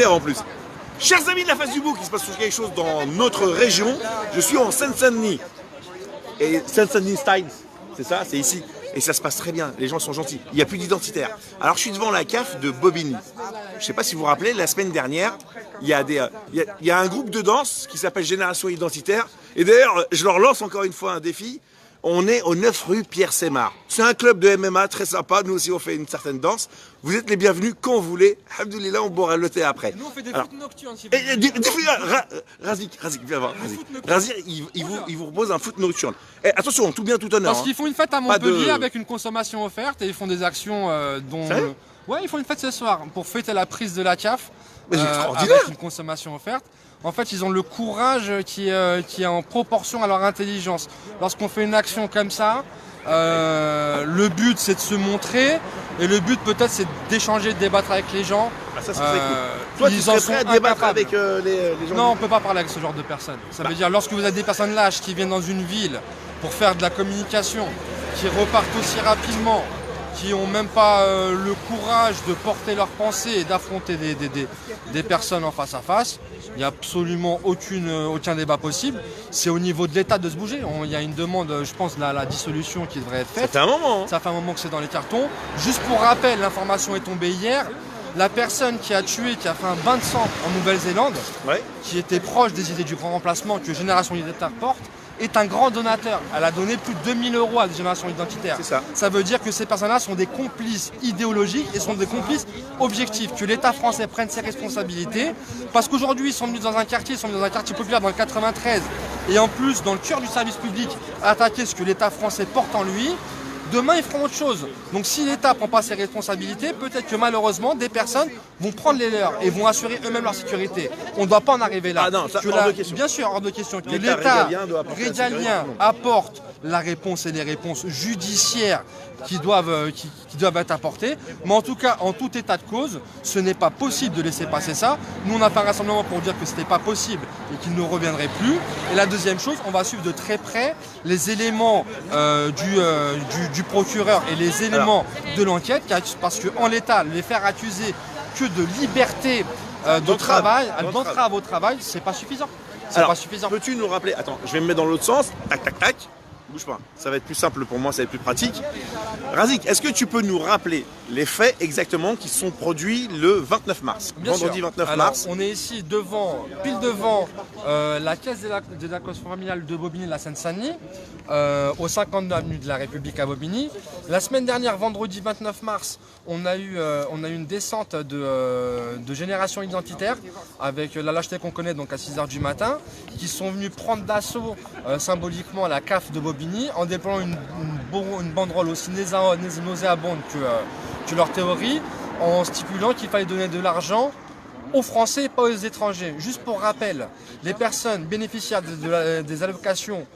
En plus. Chers amis de la face du bouc, il se passe quelque chose dans notre région. Je suis en Seine-Saint-Denis. Et Seine-Saint-Denis Times, c'est ça, c'est ici. Et ça se passe très bien, les gens sont gentils. Il n'y a plus d'identitaires. Alors je suis devant la CAF de Bobigny. Je ne sais pas si vous vous rappelez, la semaine dernière, il y a un groupe de danse qui s'appelle Génération Identitaire. Et d'ailleurs, je leur lance encore une fois un défi. On est au 9 rue Pierre-Sémar. C'est un club de MMA très sympa. Nous aussi, on fait une certaine danse. Vous êtes les bienvenus quand vous voulez. Alhamdoulilah, on boira le thé après. Nous, on fait des foot nocturnes. Si Razik, viens voir. Razik, il vous propose un foot nocturne. Et attention, tout bien, tout honneur. Parce qu'ils font une fête à Montpellier avec une consommation offerte et ils font des actions dont... Ouais, ils font une fête ce soir pour fêter la prise de la CAF avec une consommation offerte. En fait, ils ont le courage qui est en proportion à leur intelligence. Lorsqu'on fait une action comme ça, le but c'est de se montrer et le but peut-être c'est d'échanger, de débattre avec les gens. Ah, ça serait cool. Toi, tu serais prêt à débattre avec les gens? Non, on ne peut pas parler avec ce genre de personnes. Ça veut dire lorsque vous avez des personnes lâches qui viennent dans une ville pour faire de la communication, qui repartent aussi rapidement, qui n'ont même pas le courage de porter leurs pensées et d'affronter des personnes en face à face, il n'y a absolument aucun débat possible. C'est au niveau de l'État de se bouger. Il y a une demande, je pense, de la dissolution qui devrait être faite. Ça fait un moment. Ça fait un moment que c'est dans les cartons. Juste pour rappel, l'information est tombée hier. La personne qui a tué, qui a fait un bain de sang en Nouvelle-Zélande, qui était proche des idées du grand remplacement que Génération Identitaire porte, est un grand donateur. Elle a donné plus de 2000 € à des générations identitaires. C'est ça. Ça veut dire que ces personnes-là sont des complices idéologiques et sont des complices objectifs. Que l'État français prenne ses responsabilités. Parce qu'aujourd'hui, ils sont venus dans un quartier, populaire dans le 93. Et en plus, dans le cœur du service public, attaquer ce que l'État français porte en lui. Demain, ils feront autre chose. Donc si l'État ne prend pas ses responsabilités, peut-être que malheureusement, des personnes vont prendre les leurs et vont assurer eux-mêmes leur sécurité. On ne doit pas en arriver là. Ah non, ça, hors de question. Bien sûr, hors de question. Que l'État régalien apporte la réponse et les réponses judiciaires qui doivent être apportées. Mais en tout cas, en tout état de cause, ce n'est pas possible de laisser passer ça. Nous, on a fait un rassemblement pour dire que ce n'était pas possible et qu'il ne reviendrait plus. Et la deuxième chose, on va suivre de très près les éléments du procureur et les éléments de l'enquête, parce qu'en l'état, les faire accuser que de liberté d'entrave au travail, c'est pas suffisant. C'est pas suffisant. Peux-tu nous rappeler? Attends, je vais me mettre dans l'autre sens. Tac, tac, tac. Bouge pas. Ça va être plus simple pour moi, ça va être plus pratique. Razik, est-ce que tu peux nous rappeler les faits exactement qui sont produits le 29 mars? Vendredi 29 mars. On est ici pile devant la caisse de la cause familiale de Bobigny, la Seine-Saint-Denis, au 52 avenue de la République à Bobigny. La semaine dernière, vendredi 29 mars, on a eu une descente de Génération Identitaire avec la lâcheté qu'on connaît, donc à 6h du matin, qui sont venus prendre d'assaut symboliquement la CAF de Bobigny en déployant une banderole aussi nauséabonde que leur théorie, en stipulant qu'il fallait donner de l'argent aux Français et pas aux étrangers. Juste pour rappel, les personnes bénéficiaires des allocations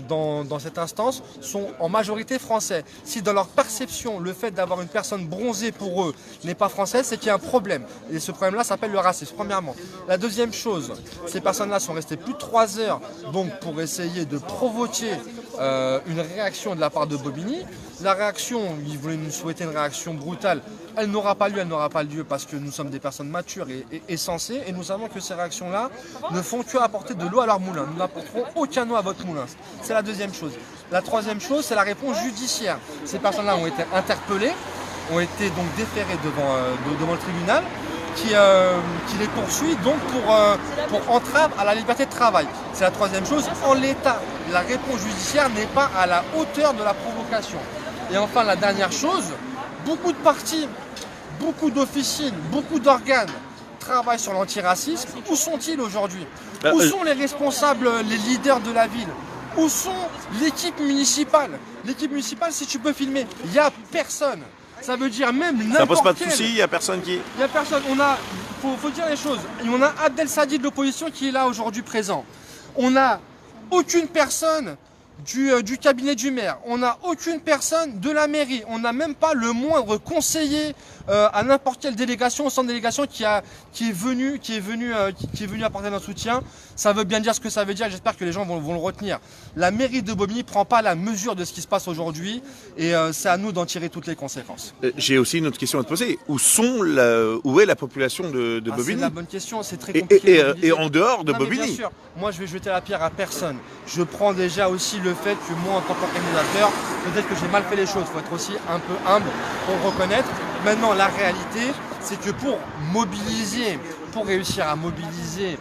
dans cette instance sont en majorité français. Si dans leur perception, le fait d'avoir une personne bronzée pour eux n'est pas française, c'est qu'il y a un problème. Et ce problème-là s'appelle le racisme, premièrement. La deuxième chose, ces personnes-là sont restées plus de 3 heures donc, pour essayer de provoquer une réaction de la part de Bobigny. La réaction, ils voulaient nous souhaiter une réaction brutale. Elle n'aura pas lieu parce que nous sommes des personnes matures et sensées. Et nous savons que ces réactions-là ne font que apporter de l'eau à leur moulin. Nous n'apporterons aucun eau à votre moulin. C'est la deuxième chose. La troisième chose, c'est la réponse judiciaire. Ces personnes-là ont été interpellées, ont été donc déférées devant le tribunal qui les poursuit donc pour entrave à la liberté de travail. C'est la troisième chose. En l'état, la réponse judiciaire n'est pas à la hauteur de la provocation. Et enfin, la dernière chose, beaucoup de partis, beaucoup d'officines, beaucoup d'organes travaillent sur l'antiracisme. Où sont-ils aujourd'hui? Où sont les responsables, les leaders de la ville? Où sont l'équipe municipale? L'équipe municipale, si tu peux filmer, il n'y a personne. Ça veut dire même n'importe Ça pose pas de soucis, il n'y a personne qui... Il n'y a personne. Faut dire les choses. On a Abdel Sadi de l'opposition qui est là aujourd'hui présent. On n'a aucune personne du cabinet du maire. On n'a aucune personne de la mairie. On n'a même pas le moindre conseiller à n'importe quelle délégation, au centre de délégation qui est venu apporter notre soutien. Ça veut bien dire ce que ça veut dire. J'espère que les gens vont le retenir. La mairie de Bobigny ne prend pas la mesure de ce qui se passe aujourd'hui et c'est à nous d'en tirer toutes les conséquences. J'ai aussi une autre question à te poser. Où est la population de Bobigny? C'est la bonne question, c'est très compliqué. Et en dehors de Non, Bobigny? Bien sûr, moi je vais jeter la pierre à personne. Je prends déjà aussi le fait que moi en tant qu'organisateur, peut-être que j'ai mal fait les choses. Il faut être aussi un peu humble pour le reconnaître. Maintenant, la réalité, c'est que pour réussir à mobiliser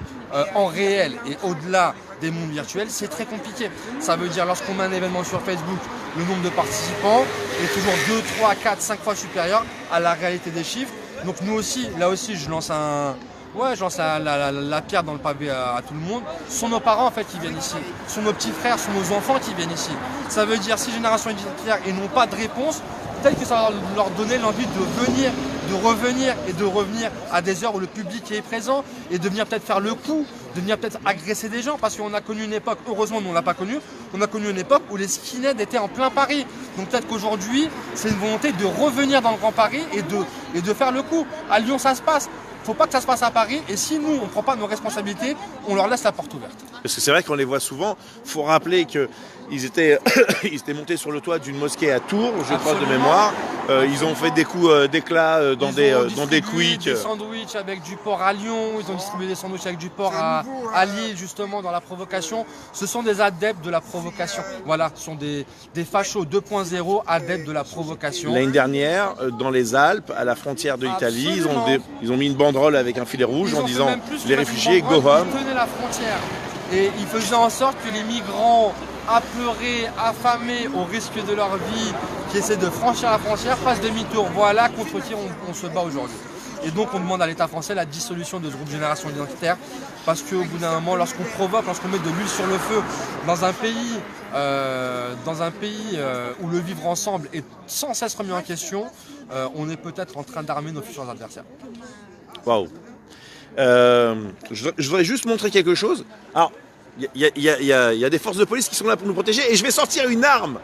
en réel et au-delà des mondes virtuels, c'est très compliqué. Ça veut dire lorsqu'on met un événement sur Facebook, le nombre de participants est toujours 2, 3, 4, 5 fois supérieur à la réalité des chiffres. Donc nous aussi, là aussi, je lance la pierre dans le pavé à tout le monde. Ce sont nos parents en fait qui viennent ici. Ce sont nos petits frères, ce sont nos enfants qui viennent ici. Ça veut dire si génération identitaire et n'ont pas de réponse, peut-être que ça va leur donner l'envie de venir, de revenir et de revenir à des heures où le public est présent et de venir peut-être faire le coup, de venir peut-être agresser des gens parce qu'on a connu une époque, heureusement nous on ne l'a pas connu, on a connu une époque où les skinheads étaient en plein Paris. Donc peut-être qu'aujourd'hui c'est une volonté de revenir dans le Grand Paris et de faire le coup. À Lyon ça se passe. Il ne faut pas que ça se passe à Paris et si nous on ne prend pas nos responsabilités, on leur laisse la porte ouverte. Parce que c'est vrai qu'on les voit souvent. Il faut rappeler qu'ils étaient montés sur le toit d'une mosquée à Tours, je crois de mémoire. Ils ont fait des coups d'éclat dans des quicks. Des sandwichs avec du porc à Lyon, ils ont distribué des sandwichs avec du porc à Lille, justement, dans la provocation. Ce sont des adeptes de la provocation. Voilà, ce sont des fachos 2.0 adeptes de la provocation. L'année dernière, dans les Alpes, à la frontière de l'Italie, ils ont mis une banderole avec un filet rouge en disant les réfugiés, go home. Ils tenaient la frontière et ils faisaient en sorte que les migrants apeurés, affamés au risque de leur vie, qui essaient de franchir la frontière, fassent demi-tour. Voilà contre qui on se bat aujourd'hui. Et donc on demande à l'État français la dissolution de ce groupe Génération Identitaire parce qu'au bout d'un moment, lorsqu'on provoque, lorsqu'on met de l'huile sur le feu dans un pays où le vivre ensemble est sans cesse remis en question, on est peut-être en train d'armer nos futurs adversaires. Waouh. Je voudrais juste montrer quelque chose. Alors, il y a des forces de police qui sont là pour nous protéger et je vais sortir une arme,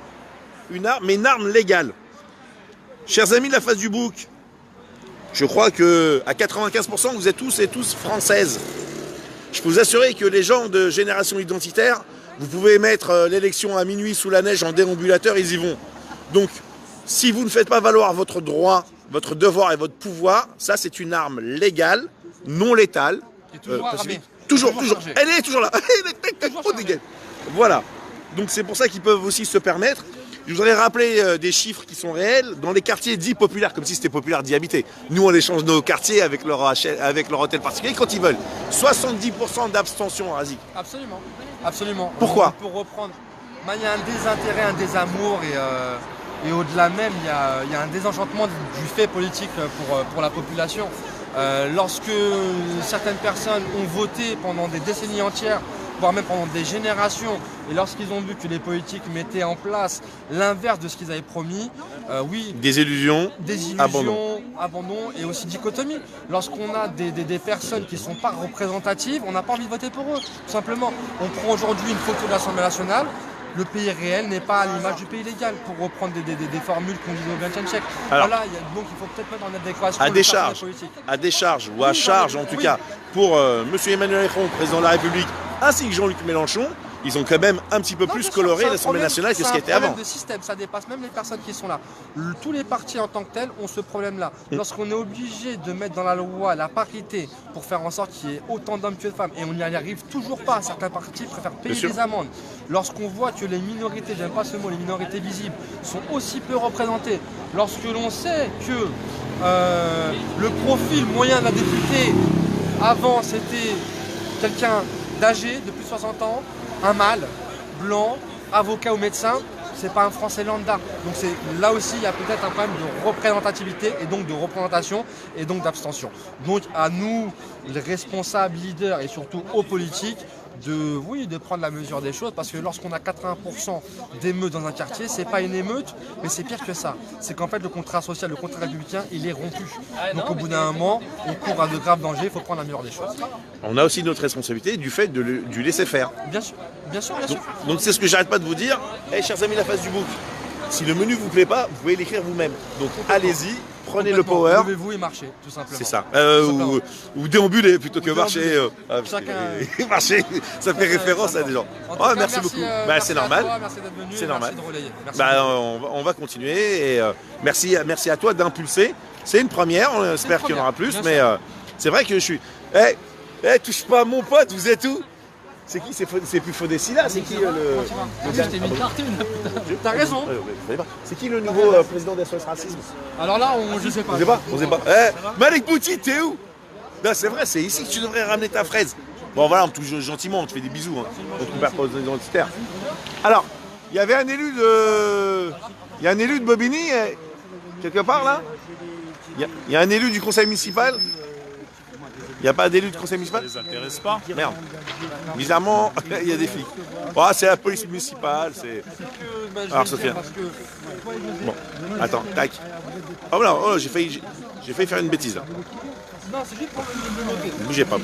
mais une arme légale. Chers amis de la face du bouc, je crois que à 95% vous êtes tous et tous françaises. Je peux vous assurer que les gens de Génération Identitaire, vous pouvez mettre l'élection à minuit sous la neige en déambulateur, ils y vont. Donc, si vous ne faites pas valoir votre droit, votre devoir et votre pouvoir, ça c'est une arme légale, non létale. Et toujours armée. Toujours. Elle est toujours là. Voilà. Donc c'est pour ça qu'ils peuvent aussi se permettre. Je voudrais rappeler des chiffres qui sont réels dans les quartiers dits populaires, comme si c'était populaire d'y habiter. Nous, on échange nos quartiers avec leur hôtel particulier quand ils veulent. 70% d'abstention, Razik. Absolument. Pourquoi? Pour reprendre, il y a un désintérêt, un désamour et au-delà même, il y a un désenchantement du fait politique pour la population. Lorsque certaines personnes ont voté pendant des décennies entières, voire même pendant des générations, et lorsqu'ils ont vu que les politiques mettaient en place l'inverse de ce qu'ils avaient promis, oui. Des illusions, abandon et aussi dichotomie. Lorsqu'on a des personnes qui ne sont pas représentatives, on n'a pas envie de voter pour eux, tout simplement. On prend aujourd'hui une photo de l'Assemblée nationale. Le pays réel n'est pas à l'image du pays légal, pour reprendre des formules qu'on disait au XXe siècle. Alors, voilà, donc il faut peut-être mettre en adéquation à décharge ou à charge en tout cas pour M. Emmanuel Macron, président de la République, ainsi que Jean-Luc Mélenchon, ils ont quand même un petit peu plus coloré l'Assemblée nationale que ce qui était avant. C'est un problème de système, ça dépasse même les personnes qui sont là. Tous les partis en tant que tels ont ce problème-là. Lorsqu'on est obligé de mettre dans la loi la parité pour faire en sorte qu'il y ait autant d'hommes que de femmes, et on n'y arrive toujours pas, certains partis préfèrent payer des amendes. Lorsqu'on voit que les minorités, j'aime pas ce mot, les minorités visibles, sont aussi peu représentées, lorsque l'on sait que le profil moyen d'un député, avant c'était quelqu'un d'âgé, de plus de 60 ans, un mâle, blanc, avocat ou médecin, c'est pas un Français lambda. Donc là aussi, il y a peut-être un problème de représentativité et donc de représentation et donc d'abstention. Donc à nous, les responsables, leaders et surtout aux politiques, de prendre la mesure des choses, parce que lorsqu'on a 80% d'émeutes dans un quartier, c'est pas une émeute, mais c'est pire que ça. C'est qu'en fait le contrat social, le contrat républicain, il est rompu. Donc au bout d'un moment, on court à de graves dangers, il faut prendre la mesure des choses. On a aussi notre responsabilité du fait du laisser faire. Bien sûr. Donc c'est ce que j'arrête pas de vous dire. Chers amis de la face du bouc, si le menu vous plaît pas, vous pouvez l'écrire vous-même. Donc allez-y, prenez le power. Levez-vous et marchez, tout simplement. C'est ça. Ou déambuler plutôt que marcher. Marcher, ça fait référence à des gens. Merci beaucoup. C'est normal. Merci d'être venu. C'est normal. Merci de relayer. Merci On va continuer. Et merci à toi d'impulser. C'est une première. On espère qu'il y en aura plus. Mais c'est vrai que je suis. Touche pas à mon pote, vous êtes où? C'est qui? C'est plus Fodessi là? C'est qui le. Je t'ai mis une cartoon. T'as raison. C'est qui le nouveau président d'SOS Racisme? Alors là, je sais pas. On sait pas. Malik Bouti, t'es où? Non, c'est vrai, c'est ici que tu devrais ramener ta fraise. Bon voilà, on te touche gentiment, on te fait des bisous. Hein. On te perd pas aux identitaires. Alors, il y avait un élu de. Il y a un élu de Bobigny, quelque part là? Il y a un élu du conseil municipal? Il n'y a pas d'élu de conseil municipal? Ça les intéresse pas. Merde. Bizarrement, il y a des flics. C'est la police municipale, c'est. Alors Sophia. Bon, attends, tac. Oh non, j'ai failli faire une bêtise là. Non, c'est juste pour le noter. Bougez pas.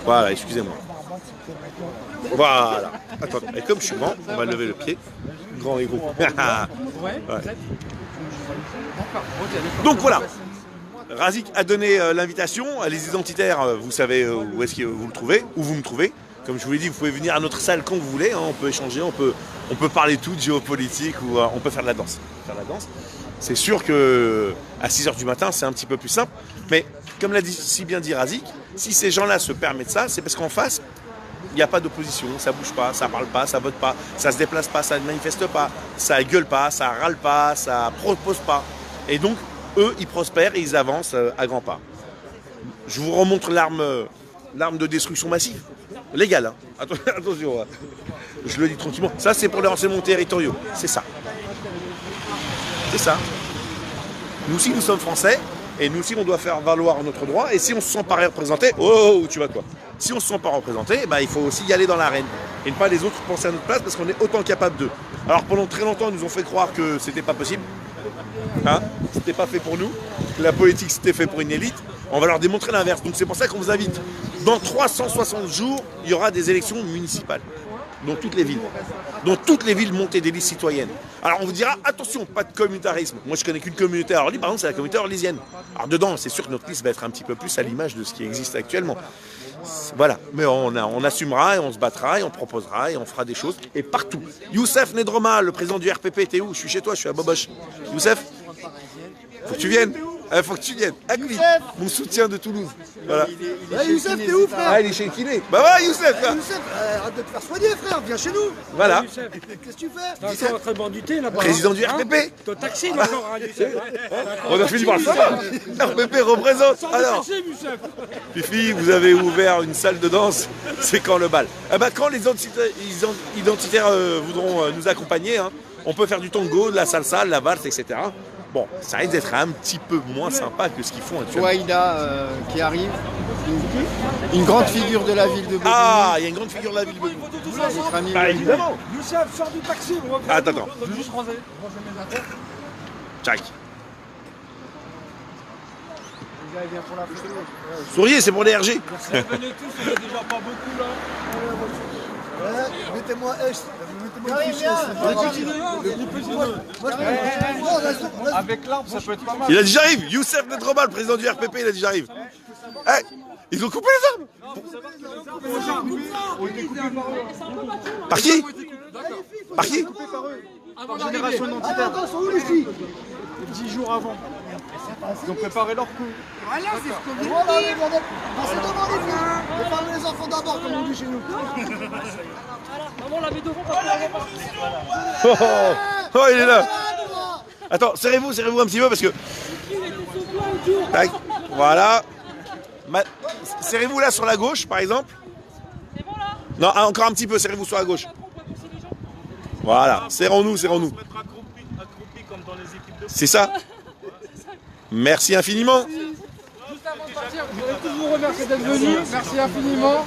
Voilà, excusez-moi. Voilà. Attends, et comme je suis grand, on va lever le pied. Grand et gros. Ouais. Donc voilà. Razik a donné l'invitation. Les identitaires, vous savez où est-ce que vous le trouvez, où vous me trouvez. Comme je vous l'ai dit, vous pouvez venir à notre salle quand vous voulez. Hein, on peut échanger, on peut parler tout de géopolitique ou on peut faire de la danse. C'est sûr que à 6h du matin, c'est un petit peu plus simple. Mais comme l'a si bien dit Razik, si ces gens-là se permettent ça, c'est parce qu'en face, il n'y a pas d'opposition, ça bouge pas, ça parle pas, ça vote pas, ça se déplace pas, ça ne manifeste pas, ça gueule pas, ça râle pas, ça propose pas. Et donc, eux, ils prospèrent et ils avancent à grands pas. Je vous remontre l'arme de destruction massive. Légale, hein. Attention, je le dis tranquillement. Ça, c'est pour les renseignements territoriaux. C'est ça. Nous aussi, nous sommes français. Et nous aussi, on doit faire valoir notre droit. Et si on ne se sent pas représenté, tu vas quoi? Si on ne se sent pas représenté, il faut aussi y aller dans l'arène. Et ne pas les autres penser à notre place parce qu'on est autant capable d'eux. Alors pendant très longtemps, ils nous ont fait croire que c'était pas possible. Hein? C'était pas fait pour nous. Que la politique, c'était fait pour une élite. On va leur démontrer l'inverse. Donc c'est pour ça qu'on vous invite. Dans 360 jours, il y aura des élections municipales. Dans toutes les villes. Dans toutes les villes, montées des listes citoyennes. Alors on vous dira, attention, pas de communautarisme. Moi je connais qu'une communauté à Orly, par exemple, c'est la communauté orlysienne. Alors dedans, c'est sûr que notre liste va être un petit peu plus à l'image de ce qui existe actuellement. Voilà, mais on assumera et on se battra et on proposera et on fera des choses. Et partout. Youssef Nedroma, le président du RPP, t'es où? Je suis chez toi, je suis à Boboche. Youssef, faut que tu viennes. Faut que tu viennes. Akli, mon soutien de Toulouse. Voilà. Youssef, t'es où, frère? Il est chez le kiné. Ouais, Youssef. Youssef, arrête de te faire soigner, frère. Viens chez nous. Voilà. Qu'est-ce que tu fais? T'es encore en train de banduter là-bas. Président du RPP. Ton taxi là encore, Youssef. On a fini par le savoir. RPP représente. Alors, Fifi, vous avez ouvert une salle de danse. C'est quand le bal? Quand les identitaires voudront nous accompagner, hein, on peut faire du tango, de la salsa, de la valse, etc. Bon, ça risque d'être un petit peu moins sympa que ce qu'ils font actuellement. Wahida qui arrive, une grande figure de la ville de Bobigny. Il y a une grande figure de la ville de Bobigny. Notre ami Évidemment. Youssef, sors du taxi. Attends. Je veux juste ranger mes affaires. Tchac. Souriez, c'est pour les RG. Venez tous, on est déjà pas beaucoup là. Mettez-moi une fiche. Avec l'arbre, ça peut être pas mal. Il a dit j'arrive. Youssef Nedroma, le président du RPP, il a dit j'arrive. Ils ont coupé les arbres. Par qui? Par qui? génération identitaire. Attends, sont où les filles? 10 jours avant. Ils ont préparé leur coup. Voilà, passez devant les filles. Les femmes et les enfants d'abord, comme on dit chez nous. Maman l'avait devant parce que Oh, il est là. Attends, serrez-vous un petit peu parce que. Tac. Voilà. Serrez-vous là sur la gauche, par exemple. c'est bon là. Non, encore un petit peu, serrez-vous sur la gauche. Voilà, serrons-nous. Être accroupi comme dans les équipes de foot. C'est ça. Merci infiniment. Juste avant de partir, je voudrais tous vous remercier d'être venus. Merci infiniment.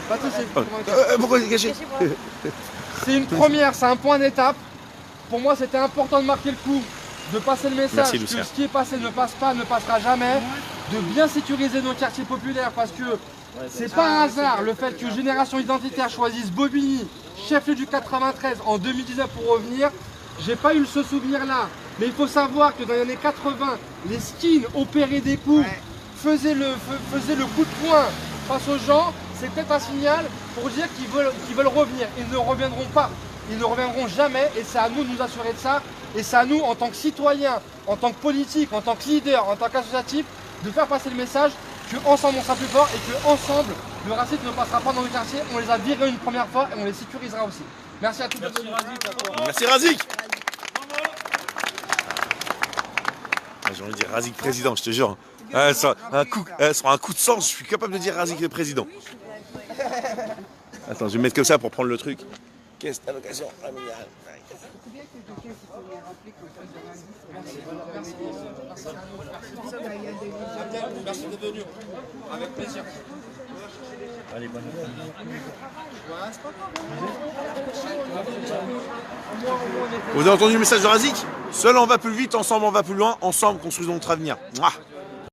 Pas de soucis. Pourquoi il est caché? C'est une première, c'est un point d'étape. Pour moi, c'était important de marquer le coup, de passer le message Merci, que Lucien. ce qui est passé ne passe pas, ne passera jamais, de bien sécuriser nos quartiers populaires parce que C'est pas un hasard le fait que Génération Identitaire choisisse Bobigny, chef-lieu du 93 en 2019 pour revenir. J'ai pas eu ce souvenir-là, mais il faut savoir que dans les années 80, les skins opéraient des coups, faisaient le coup de poing face aux gens. C'est peut-être un signal pour dire qu'ils veulent revenir. Ils ne reviendront pas, ils ne reviendront jamais, et c'est à nous de nous assurer de ça. Et c'est à nous, en tant que citoyens, en tant que politiques, en tant que leaders, en tant qu'associatifs, de faire passer le message qu'ensemble on sera plus fort et qu'ensemble le racisme ne passera pas dans le quartier. On les a virés une première fois et on les sécurisera aussi. Merci à tous. Merci Razik. J'ai envie de dire Razik président, je te jure. Sur un coup de sens, je suis capable de dire Razik le président. Attends, je vais me mettre comme ça pour prendre le truc. Caisse d'allocation familiale. Merci d'être venu. Avec plaisir. Allez, bonne nuit. Vous avez entendu le message de Razik? Seul on va plus vite, ensemble on va plus loin, ensemble construisons notre avenir. Mouah.